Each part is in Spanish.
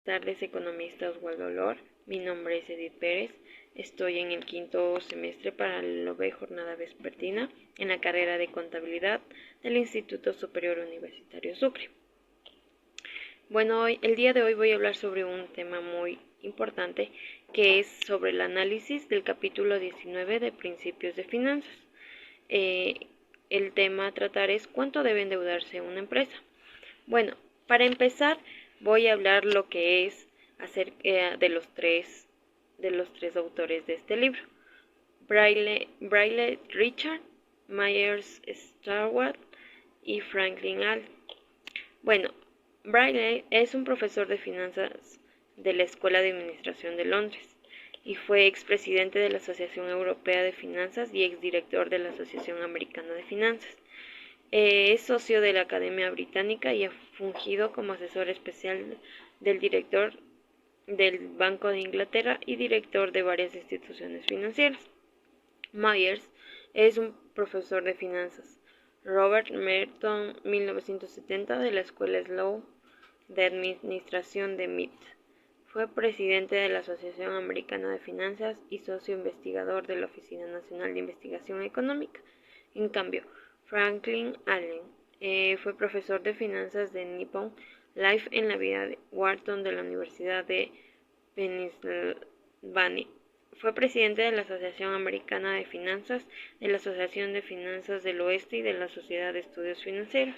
Tardes, economista Oswaldo Lor. Mi nombre es Edith Pérez. Estoy en el quinto semestre para la LOBE Jornada Vespertina en la carrera de Contabilidad del Instituto Superior Universitario Sucre. Bueno, el día de hoy voy a hablar sobre un tema muy importante que es sobre el análisis del capítulo 19 de Principios de Finanzas. El tema a tratar es ¿cuánto debe endeudarse una empresa? Bueno, para empezar voy a hablar lo que es acerca de los tres autores de este libro, Braille Richard, Myers Stewart y Franklin Allen. Bueno, Braille es un profesor de finanzas de la Escuela de Administración de Londres y fue expresidente de la Asociación Europea de Finanzas y exdirector de la Asociación Americana de Finanzas. Es socio de la Academia Británica y ha fungido como asesor especial del director del Banco de Inglaterra y director de varias instituciones financieras. Myers es un profesor de finanzas. Robert Merton, 1970, de la Escuela Sloan de Administración de MIT. Fue presidente de la Asociación Americana de Finanzas y socio investigador de la Oficina Nacional de Investigación Económica. En cambio, Franklin Allen fue profesor de finanzas de Nippon Life en la vida de Wharton de la Universidad de Pennsylvania. Fue presidente de la Asociación Americana de Finanzas, de la Asociación de Finanzas del Oeste y de la Sociedad de Estudios Financieros.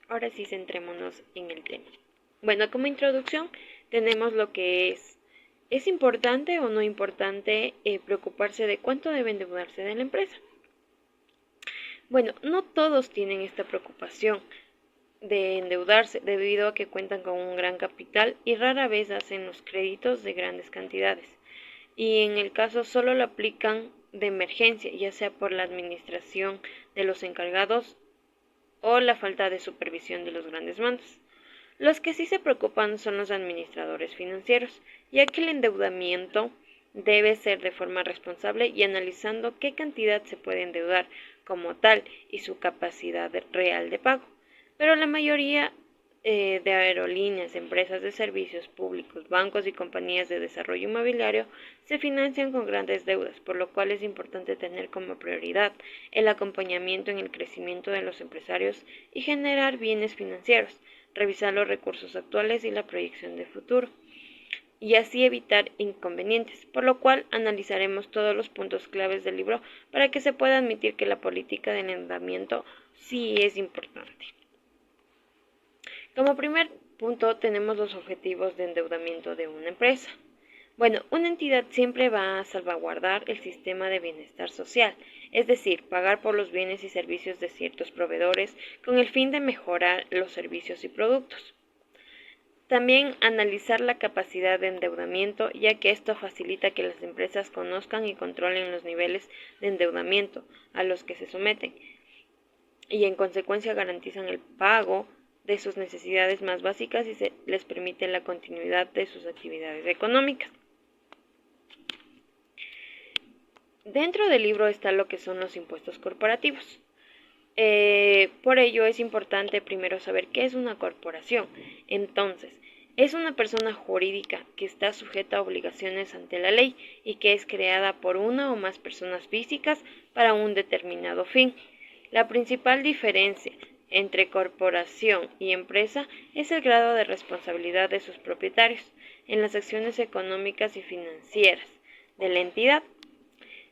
Ahora sí, centrémonos en el tema. Bueno, como introducción tenemos lo que ¿es importante o no importante preocuparse de cuánto debe endeudarse de la empresa? Bueno, no todos tienen esta preocupación de endeudarse debido a que cuentan con un gran capital y rara vez hacen los créditos de grandes cantidades. Y en el caso solo lo aplican de emergencia, ya sea por la administración de los encargados o la falta de supervisión de los grandes mandos. Los que sí se preocupan son los administradores financieros, ya que el endeudamiento debe ser de forma responsable y analizando qué cantidad se puede endeudar como tal y su capacidad real de pago. Pero la mayoría de aerolíneas, empresas de servicios públicos, bancos y compañías de desarrollo inmobiliario se financian con grandes deudas, por lo cual es importante tener como prioridad el acompañamiento en el crecimiento de los empresarios y generar bienes financieros, revisar los recursos actuales y la proyección de futuro, y así evitar inconvenientes, por lo cual analizaremos todos los puntos claves del libro para que se pueda admitir que la política de endeudamiento sí es importante. Como primer punto tenemos los objetivos de endeudamiento de una empresa. Bueno, una entidad siempre va a salvaguardar el sistema de bienestar social, es decir, pagar por los bienes y servicios de ciertos proveedores con el fin de mejorar los servicios y productos. También analizar la capacidad de endeudamiento, ya que esto facilita que las empresas conozcan y controlen los niveles de endeudamiento a los que se someten y en consecuencia garantizan el pago de sus necesidades más básicas y se les permite la continuidad de sus actividades económicas. Dentro del libro está lo que son los impuestos corporativos. Por ello es importante primero saber qué es una corporación. Entonces, es una persona jurídica que está sujeta a obligaciones ante la ley y que es creada por una o más personas físicas para un determinado fin. La principal diferencia entre corporación y empresa es el grado de responsabilidad de sus propietarios en las acciones económicas y financieras de la entidad.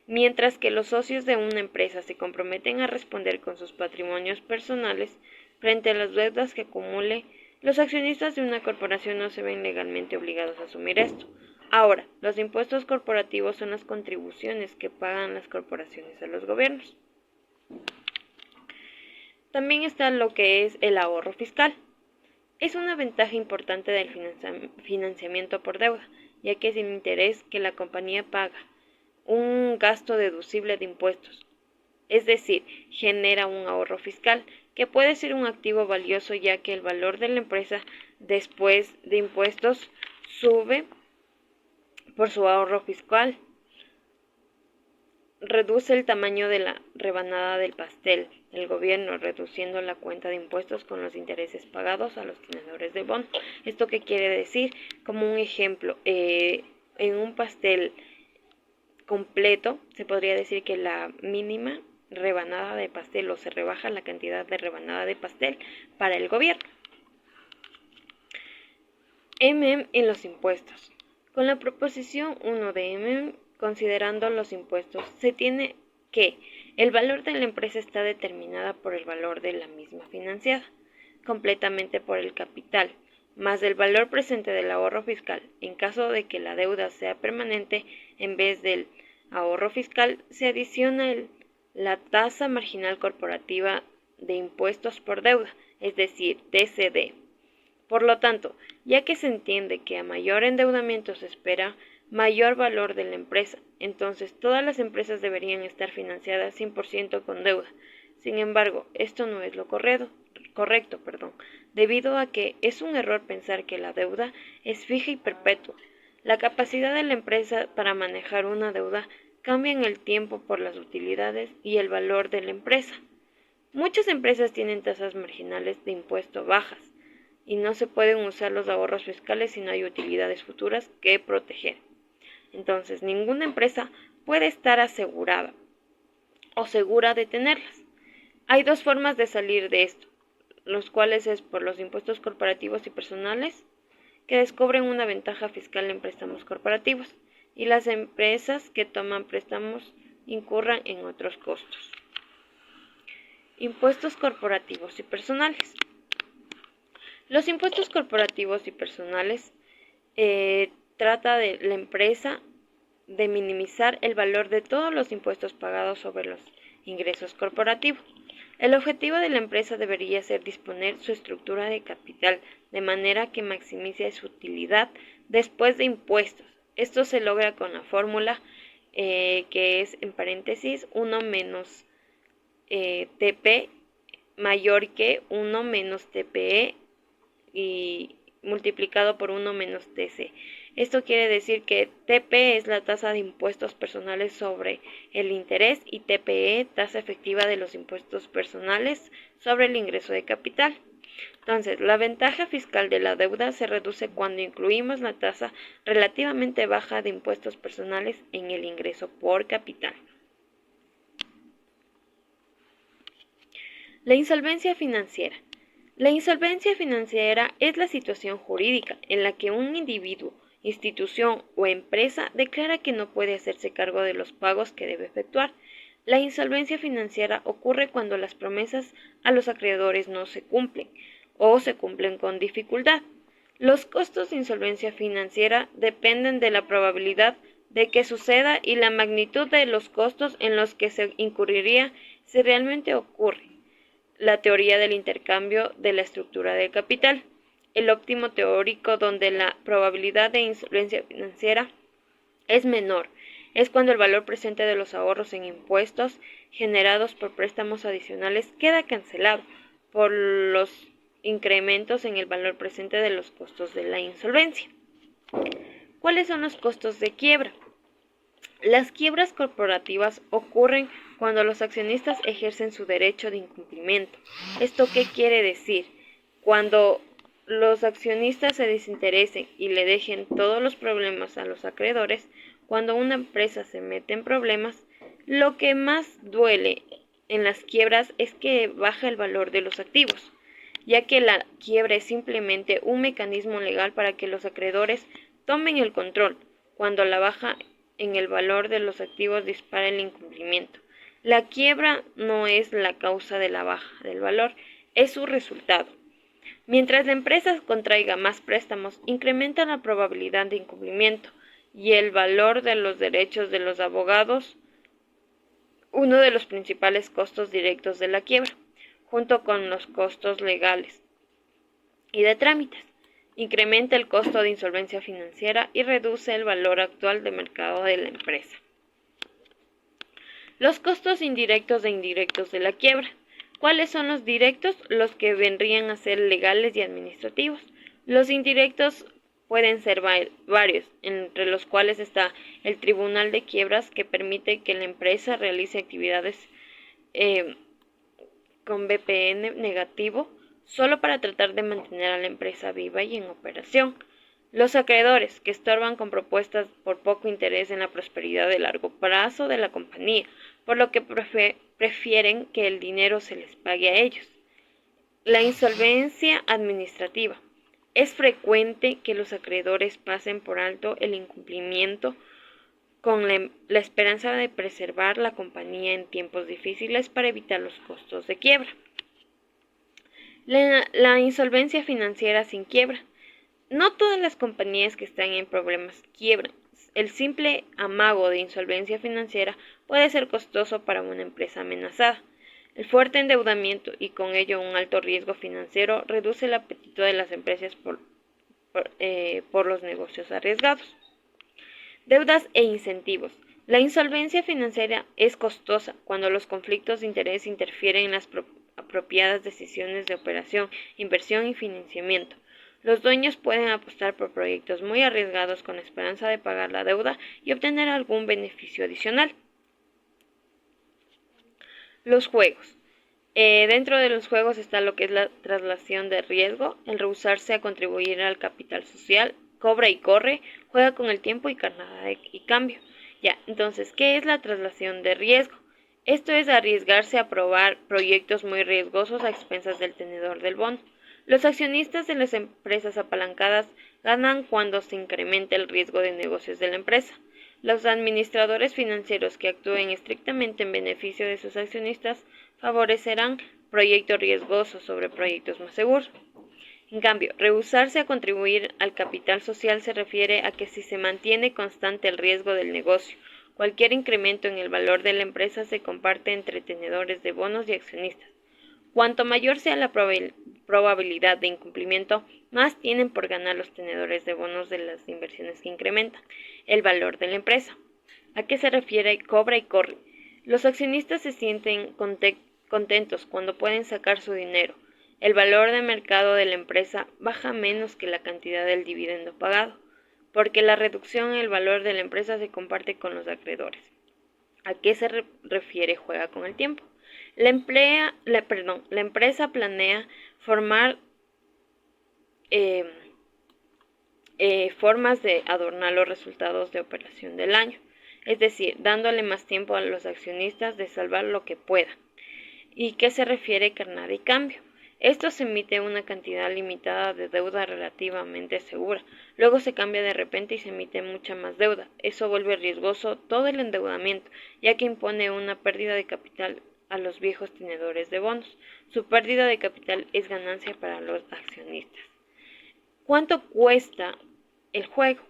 Mientras que los socios de una empresa se comprometen a responder con sus patrimonios personales frente a las deudas que acumule, los accionistas de una corporación no se ven legalmente obligados a asumir esto. Ahora, los impuestos corporativos son las contribuciones que pagan las corporaciones a los gobiernos. También está lo que es el ahorro fiscal. Es una ventaja importante del financiamiento por deuda, ya que es el interés que la compañía paga un gasto deducible de impuestos, es decir, genera un ahorro fiscal, que puede ser un activo valioso ya que el valor de la empresa después de impuestos sube por su ahorro fiscal. Reduce el tamaño de la rebanada del pastel del gobierno, reduciendo la cuenta de impuestos con los intereses pagados a los tenedores de bono. ¿Esto qué quiere decir? Como un ejemplo, en un pastel completo se podría decir que la mínima rebanada de pastel, o se rebaja la cantidad de rebanada de pastel para el gobierno. En los impuestos. Con la proposición 1 de considerando los impuestos, se tiene que el valor de la empresa está determinada por el valor de la misma financiada, completamente por el capital, más el valor presente del ahorro fiscal. En caso de que la deuda sea permanente, en vez del ahorro fiscal, se adiciona la tasa marginal corporativa de impuestos por deuda, es decir, TCD. Por lo tanto, ya que se entiende que a mayor endeudamiento se espera mayor valor de la empresa, entonces todas las empresas deberían estar financiadas 100% con deuda. Sin embargo, esto no es lo correcto, debido a que es un error pensar que la deuda es fija y perpetua. La capacidad de la empresa para manejar una deuda cambia en el tiempo por las utilidades y el valor de la empresa. Muchas empresas tienen tasas marginales de impuesto bajas y no se pueden usar los ahorros fiscales si no hay utilidades futuras que proteger. Entonces, ninguna empresa puede estar asegurada o segura de tenerlas. Hay dos formas de salir de esto, los cuales es por los impuestos corporativos y personales, que descubren una ventaja fiscal en préstamos corporativos, y las empresas que toman préstamos incurran en otros costos. Impuestos corporativos y personales. Los impuestos corporativos y personales trata de la empresa de minimizar el valor de todos los impuestos pagados sobre los ingresos corporativos. El objetivo de la empresa debería ser disponer su estructura de capital de manera que maximice su utilidad después de impuestos. Esto se logra con la fórmula que es, en paréntesis, 1 menos TP mayor que 1 menos TPE y multiplicado por 1 menos TC. Esto quiere decir que TP es la tasa de impuestos personales sobre el interés y TPE, tasa efectiva de los impuestos personales sobre el ingreso de capital. Entonces, la ventaja fiscal de la deuda se reduce cuando incluimos la tasa relativamente baja de impuestos personales en el ingreso por capital. La insolvencia financiera. La insolvencia financiera es la situación jurídica en la que un individuo, institución o empresa declara que no puede hacerse cargo de los pagos que debe efectuar. La insolvencia financiera ocurre cuando las promesas a los acreedores no se cumplen o se cumplen con dificultad. Los costos de insolvencia financiera dependen de la probabilidad de que suceda y la magnitud de los costos en los que se incurriría si realmente ocurre. La teoría del intercambio de la estructura del capital. El óptimo teórico donde la probabilidad de insolvencia financiera es menor es cuando el valor presente de los ahorros en impuestos generados por préstamos adicionales queda cancelado por los incrementos en el valor presente de los costos de la insolvencia. ¿Cuáles son los costos de quiebra? Las quiebras corporativas ocurren cuando los accionistas ejercen su derecho de incumplimiento. ¿Esto qué quiere decir? Cuando los accionistas se desinteresen y le dejen todos los problemas a los acreedores, cuando una empresa se mete en problemas, lo que más duele en las quiebras es que baja el valor de los activos, ya que la quiebra es simplemente un mecanismo legal para que los acreedores tomen el control. Cuando la baja en el valor de los activos dispara el incumplimiento. La quiebra no es la causa de la baja del valor, es su resultado. Mientras la empresa contraiga más préstamos, incrementa la probabilidad de incumplimiento y el valor de los derechos de los abogados, uno de los principales costos directos de la quiebra, junto con los costos legales y de trámites. Incrementa el costo de insolvencia financiera y reduce el valor actual de mercado de la empresa. Los costos indirectos e indirectos de la quiebra. ¿Cuáles son los directos? Los que vendrían a ser legales y administrativos. Los indirectos pueden ser varios, entre los cuales está el Tribunal de Quiebras, que permite que la empresa realice actividades con BPN negativo solo para tratar de mantener a la empresa viva y en operación. Los acreedores, que estorban con propuestas por poco interés en la prosperidad de largo plazo de la compañía, por lo que prefieren que el dinero se les pague a ellos. La insolvencia administrativa. Es frecuente que los acreedores pasen por alto el incumplimiento con la esperanza de preservar la compañía en tiempos difíciles para evitar los costos de quiebra. La insolvencia financiera sin quiebra. No todas las compañías que están en problemas quiebran. El simple amago de insolvencia financiera puede ser costoso para una empresa amenazada. El fuerte endeudamiento y con ello un alto riesgo financiero reduce el apetito de las empresas por los negocios arriesgados. Deudas e incentivos. La insolvencia financiera es costosa cuando los conflictos de interés interfieren en las apropiadas decisiones de operación, inversión y financiamiento. Los dueños pueden apostar por proyectos muy arriesgados con la esperanza de pagar la deuda y obtener algún beneficio adicional. Los juegos. Dentro de los juegos está lo que es la traslación de riesgo, el rehusarse a contribuir al capital social, cobra y corre, juega con el tiempo y carnada y cambio. Ya, entonces, ¿qué es la traslación de riesgo? Esto es arriesgarse a aprobar proyectos muy riesgosos a expensas del tenedor del bono. Los accionistas de las empresas apalancadas ganan cuando se incrementa el riesgo de negocios de la empresa. Los administradores financieros que actúen estrictamente en beneficio de sus accionistas favorecerán proyectos riesgosos sobre proyectos más seguros. En cambio, rehusarse a contribuir al capital social se refiere a que si se mantiene constante el riesgo del negocio, cualquier incremento en el valor de la empresa se comparte entre tenedores de bonos y accionistas. Cuanto mayor sea la probabilidad de incumplimiento, más tienen por ganar los tenedores de bonos de las inversiones que incrementan el valor de la empresa. ¿A qué se refiere cobra y corre? Los accionistas se sienten contentos cuando pueden sacar su dinero. El valor de mercado de la empresa baja menos que la cantidad del dividendo pagado, porque la reducción en el valor de la empresa se comparte con los acreedores. ¿A qué se refiere juega con el tiempo? La empresa planea formar formas de adornar los resultados de operación del año, es decir, dándole más tiempo a los accionistas de salvar lo que puedan. ¿Y qué se refiere carnada y cambio? Esto se emite una cantidad limitada de deuda relativamente segura, luego se cambia de repente y se emite mucha más deuda. Eso vuelve riesgoso todo el endeudamiento, ya que impone una pérdida de capital a los viejos tenedores de bonos. Su pérdida de capital es ganancia para los accionistas. ¿Cuánto cuesta el juego?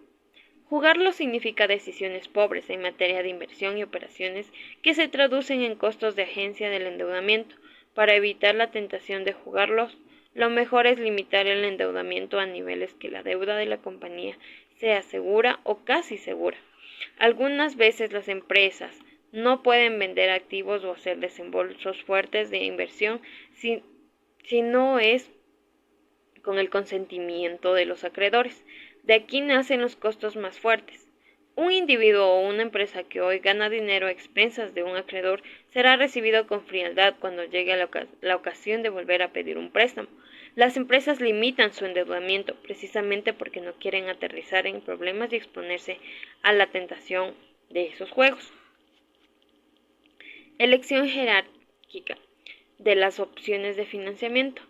Jugarlo significa decisiones pobres en materia de inversión y operaciones que se traducen en costos de agencia del endeudamiento. Para evitar la tentación de jugarlos, lo mejor es limitar el endeudamiento a niveles que la deuda de la compañía sea segura o casi segura. Algunas veces las empresas no pueden vender activos o hacer desembolsos fuertes de inversión si no es con el consentimiento de los acreedores. De aquí nacen los costos más fuertes. Un individuo o una empresa que hoy gana dinero a expensas de un acreedor será recibido con frialdad cuando llegue la ocasión de volver a pedir un préstamo. Las empresas limitan su endeudamiento precisamente porque no quieren aterrizar en problemas y exponerse a la tentación de esos juegos. Elección jerárquica de las opciones de financiamiento.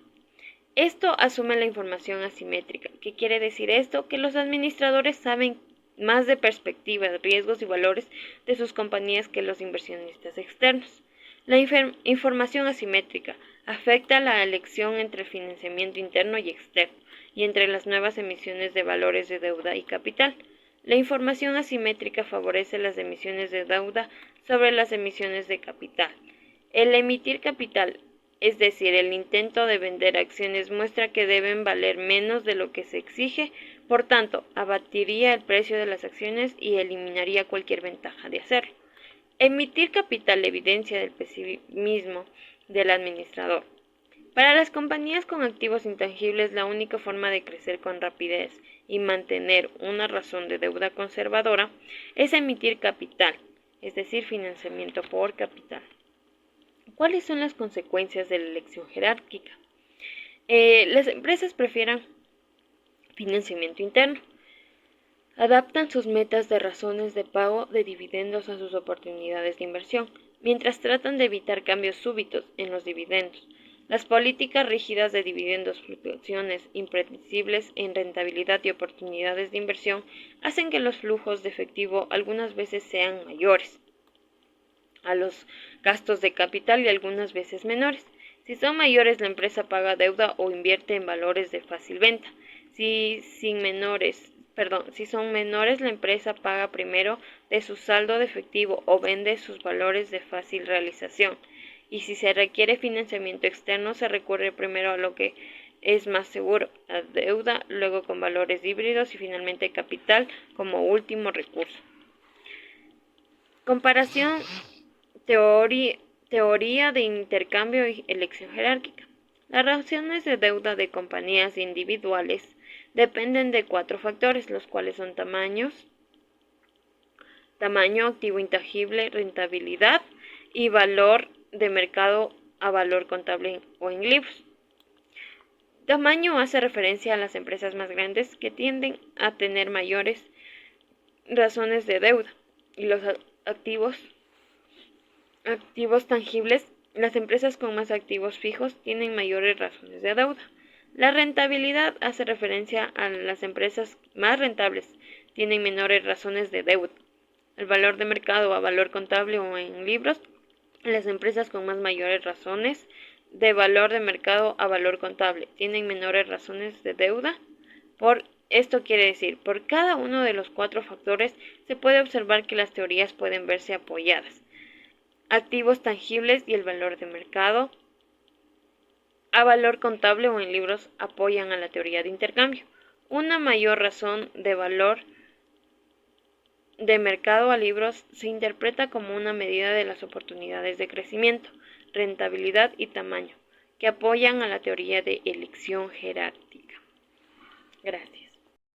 Esto asume la información asimétrica. ¿Qué quiere decir esto? Que los administradores saben más de perspectivas, riesgos y valores de sus compañías que los inversionistas externos. La información asimétrica afecta la elección entre el financiamiento interno y externo y entre las nuevas emisiones de valores de deuda y capital. La información asimétrica favorece las emisiones de deuda sobre las emisiones de capital. El emitir capital, es decir, el intento de vender acciones, muestra que deben valer menos de lo que se exige, por tanto, abatiría el precio de las acciones y eliminaría cualquier ventaja de hacerlo. Emitir capital evidencia del pesimismo del administrador. Para las compañías con activos intangibles, la única forma de crecer con rapidez y mantener una razón de deuda conservadora es emitir capital, es decir, financiamiento por capital. ¿Cuáles son las consecuencias de la elección jerárquica? Las empresas prefieren financiamiento interno. Adaptan sus metas de razones de pago de dividendos a sus oportunidades de inversión, mientras tratan de evitar cambios súbitos en los dividendos. Las políticas rígidas de dividendos, fluctuaciones impredecibles en rentabilidad y oportunidades de inversión hacen que los flujos de efectivo algunas veces sean mayores a los gastos de capital y algunas veces menores. Si son mayores, la empresa paga deuda o invierte en valores de fácil venta. Si son menores, la empresa paga primero de su saldo de efectivo o vende sus valores de fácil realización. Y si se requiere financiamiento externo, se recurre primero a lo que es más seguro, la deuda, luego con valores híbridos y finalmente capital como último recurso. Comparación, teoría de intercambio y elección jerárquica. Las razones de deuda de compañías individuales dependen de 4 factores, los cuales son tamaño, activo intangible, rentabilidad y valor de mercado a valor contable o en libros. Tamaño hace referencia a las empresas más grandes que tienden a tener mayores razones de deuda y los activos tangibles. Las empresas con más activos fijos tienen mayores razones de deuda. La rentabilidad hace referencia a las empresas más rentables tienen menores razones de deuda. El valor de mercado a valor contable o en libros, las empresas con mayores razones de valor de mercado a valor contable tienen menores razones de deuda. Esto quiere decir, por cada uno de los 4 factores se puede observar que las teorías pueden verse apoyadas. Activos tangibles y el valor de mercado a valor contable o en libros apoyan a la teoría de intercambio. Una mayor razón de valor de mercado a libros se interpreta como una medida de las oportunidades de crecimiento, rentabilidad y tamaño, que apoyan a la teoría de elección jerárquica. Gracias.